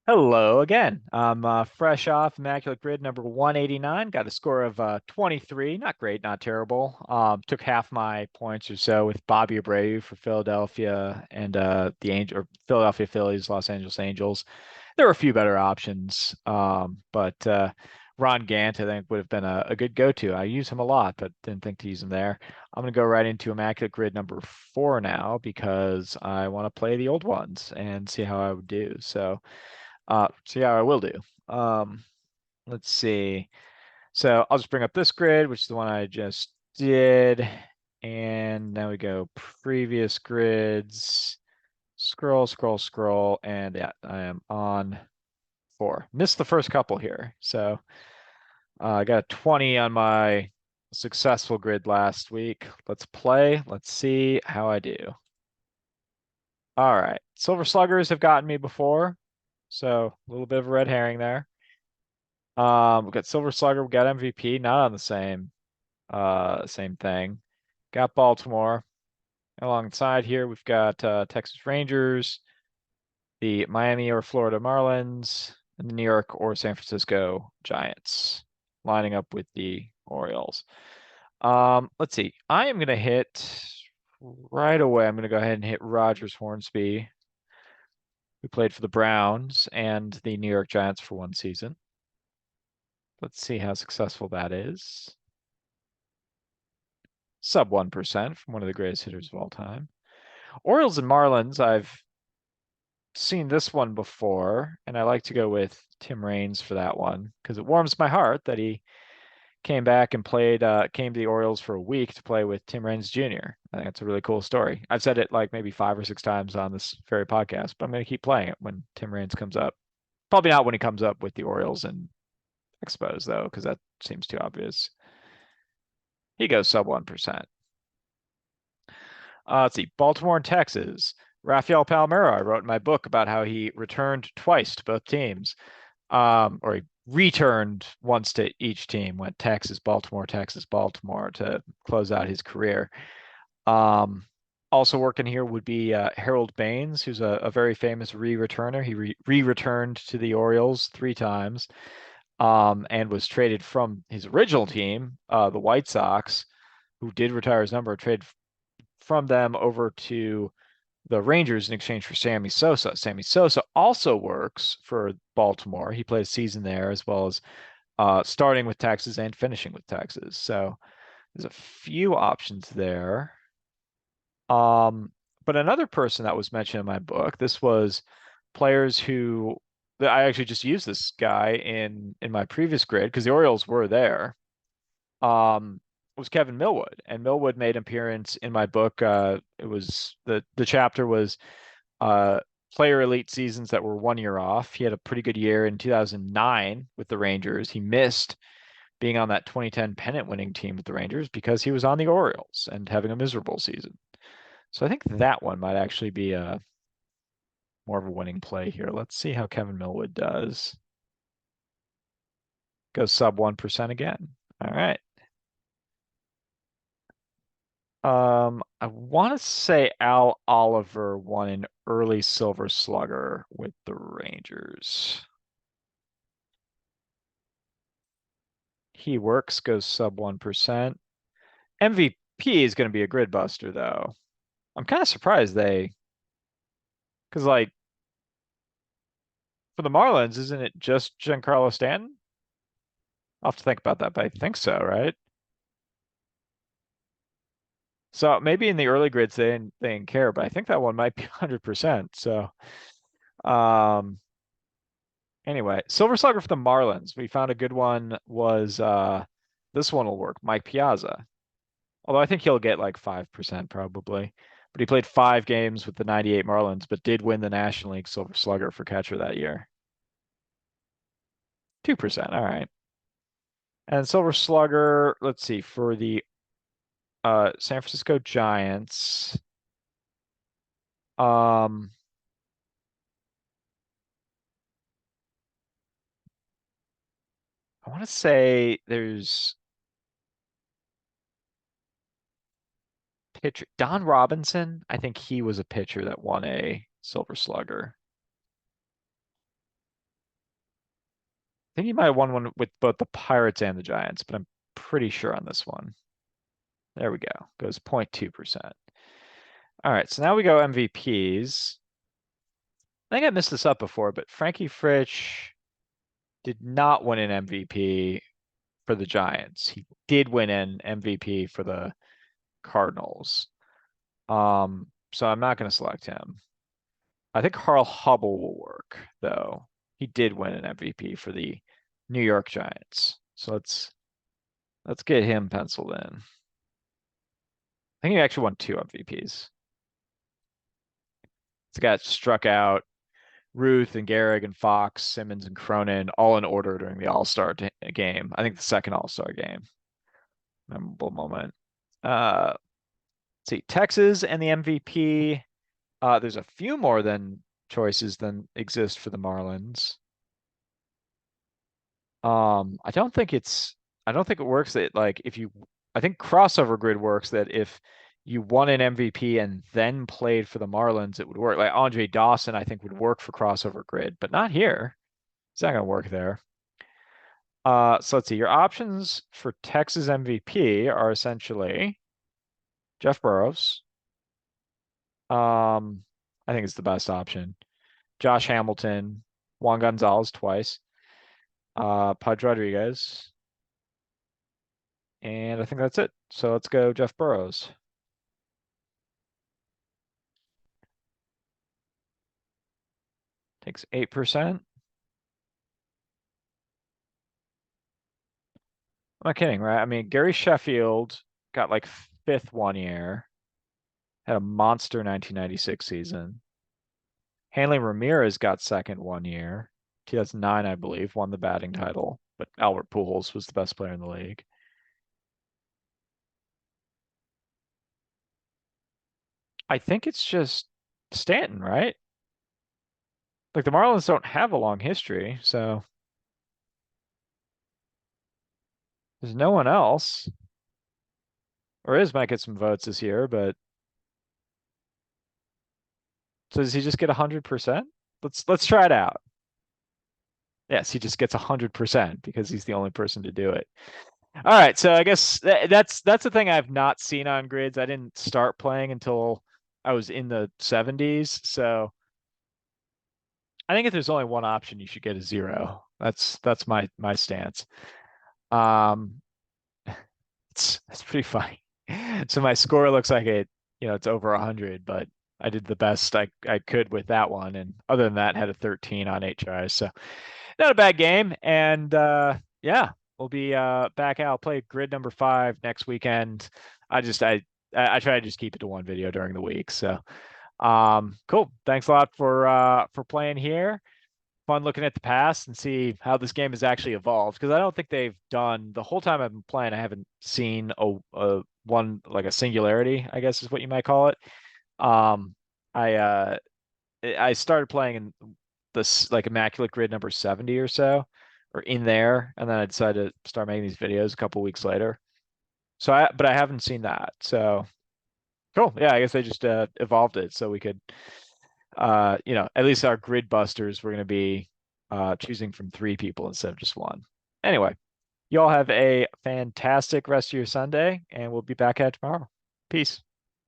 Hello again. I'm fresh off Immaculate Grid number 189. Got a score of 23. Not great, not terrible. Took half my points or so with Bobby Abreu for Philadelphia and the Angel or Philadelphia Phillies, Los Angeles Angels. There were a few better options, but Ron Gant I think would have been a good go-to. I use him a lot, but didn't think to use him there. I'm going to go right into Immaculate Grid number 4 now because I want to play the old ones and see how I would do. So yeah, I will do. Um, let's see. So I'll just bring up this grid, which is the one I just did. And now we go previous grids. Scroll, scroll, scroll. And yeah, I am on 4. Missed the first couple here. So I got a 20 on my successful grid last week. Let's play. Let's see how I do. All right. Silver Sluggers have gotten me before. So a little bit of a red herring there. We've got Silver Slugger, we got MVP, not on the same thing. Got Baltimore. Alongside here, we've got Texas Rangers, the Miami or Florida Marlins, and the New York or San Francisco Giants, lining up with the Orioles. Let's see. I am gonna hit right away. I'm gonna go ahead and hit Rogers Hornsby, who played for the Browns and the New York Giants for one season. Let's see how successful that is. Sub 1% from one of the greatest hitters of all time. Orioles and Marlins, I've seen this one before, and I like to go with Tim Raines for that one because it warms my heart that he came back and came to the Orioles for a week to play with Tim Raines Jr. I think it's a really cool story. I've said it like maybe 5 or 6 times on this very podcast, but I'm going to keep playing it when Tim Raines comes up. Probably not when he comes up with the Orioles and Expos, though, because that seems too obvious. He goes sub 1%. Let's see, Baltimore and Texas. Rafael Palmeiro, I wrote in my book about how he returned twice to both teams, or he returned once to each team, went Texas, Baltimore to close out his career. Um, Also working here would be Harold Baines, who's a very famous re-returner. He re-returned to the Orioles 3 times, and was traded from his original team, the White Sox, who did retire his number, traded from them over to the Rangers in exchange for Sammy Sosa. Sammy Sosa also works for Baltimore. He played a season there as well as starting with Texas and finishing with Texas. So there's a few options there. Um, but another person that was mentioned in my book, this was players who I actually just used this guy in my previous grid because the Orioles were there. Was Kevin Millwood, and Millwood made an appearance in my book. It was the chapter was uh, player elite seasons that were 1 year off. He had a pretty good year in 2009 with the Rangers. He missed being on that 2010 pennant winning team with the Rangers because he was on the Orioles and having a miserable season. So I think that one might actually be a more of a winning play here. Let's see how Kevin Millwood does. Goes sub 1% again. All right. I want to say Al Oliver won an early Silver Slugger with the Rangers. He works, goes sub 1%. MVP is going to be a grid buster, though. I'm kind of surprised because like for the Marlins, isn't it just Giancarlo Stanton? I'll have to think about that, but I think so, right? So maybe in the early grids they didn't care, but I think that one might be 100%. So um anyway, Silver Slugger for the Marlins. We found a good one was this one will work, Mike Piazza. Although I think he'll get like 5% probably. But he played 5 games with the 98 Marlins, but did win the National League Silver Slugger for catcher that year. 2%. All right. And Silver Slugger, let's see, for the San Francisco Giants. Um I want to say there's pitcher Don Robinson. I think he was a pitcher that won a Silver Slugger. think he might have won one with both the Pirates and the Giants, but I'm pretty sure on this one. There we go. Goes 0.2%. All right, so now we go MVPs. I think I missed this up before, but Frankie Fritch did not win an MVP for the Giants. He did win an MVP for the Cardinals. So I'm not going to select him. I think Carl Hubble will work, though. He did win an MVP for the New York Giants. So let's get him penciled in. I think he actually won two MVPs. This guy struck out Ruth and Gehrig and Fox, Simmons and Cronin all in order during the All-Star game. I think the second All-Star game. Memorable moment. Let's see, Texas and the MVP. There's a few more than choices than exist for the Marlins. I don't think it works that like if you I think crossover grid works that if you won an MVP and then played for the Marlins, it would work. Like Andre Dawson, I think would work for crossover grid, but not here. It's not gonna work there. So let's see. Your options for Texas MVP are essentially Jeff Burrows. Um, I think it's the best option. Josh Hamilton, Juan Gonzalez twice, Pudge Rodriguez, and I think that's it. So let's go Jeff Burrows. Takes 8%. I'm not kidding, right? I mean, Gary Sheffield got like fifth one year, had a monster 1996 season. Hanley Ramirez got second one year, 2009, I believe, won the batting title, but Albert Pujols was the best player in the league. I think it's just Stanton, right? Like the Marlins don't have a long history, so there's no one else. Or might get some votes this year, but so does he just get 100%? Let's try it out. Yes, he just gets 100% because he's the only person to do it. All right, so I guess that's the thing I've not seen on grids. I didn't start playing until I was in the 70s, so I think if there's only one option, you should get a zero. That's my stance. Um, it's pretty funny. So my score looks like it's over 100, but I did the best I could with that one, and other than that, had a 13 on 8 tries. So not a bad game. And yeah, we'll be back out. I'll play grid number 5 next weekend. I try to just keep it to one video during the week. So cool. Thanks a lot for playing here. Fun looking at the past and see how this game has actually evolved because I don't think they've done the whole time I've been playing. I haven't seen a one like a singularity, I guess is what you might call it. Um, I started playing in this like Immaculate Grid number 70 or so, or in there, and then I decided to start making these videos a couple weeks later. But I haven't seen that. So cool. Yeah, I guess they just evolved it so we could at least our grid busters were going to be choosing from 3 people instead of just one. Anyway, you all have a fantastic rest of your Sunday, and we'll be back at tomorrow. Peace.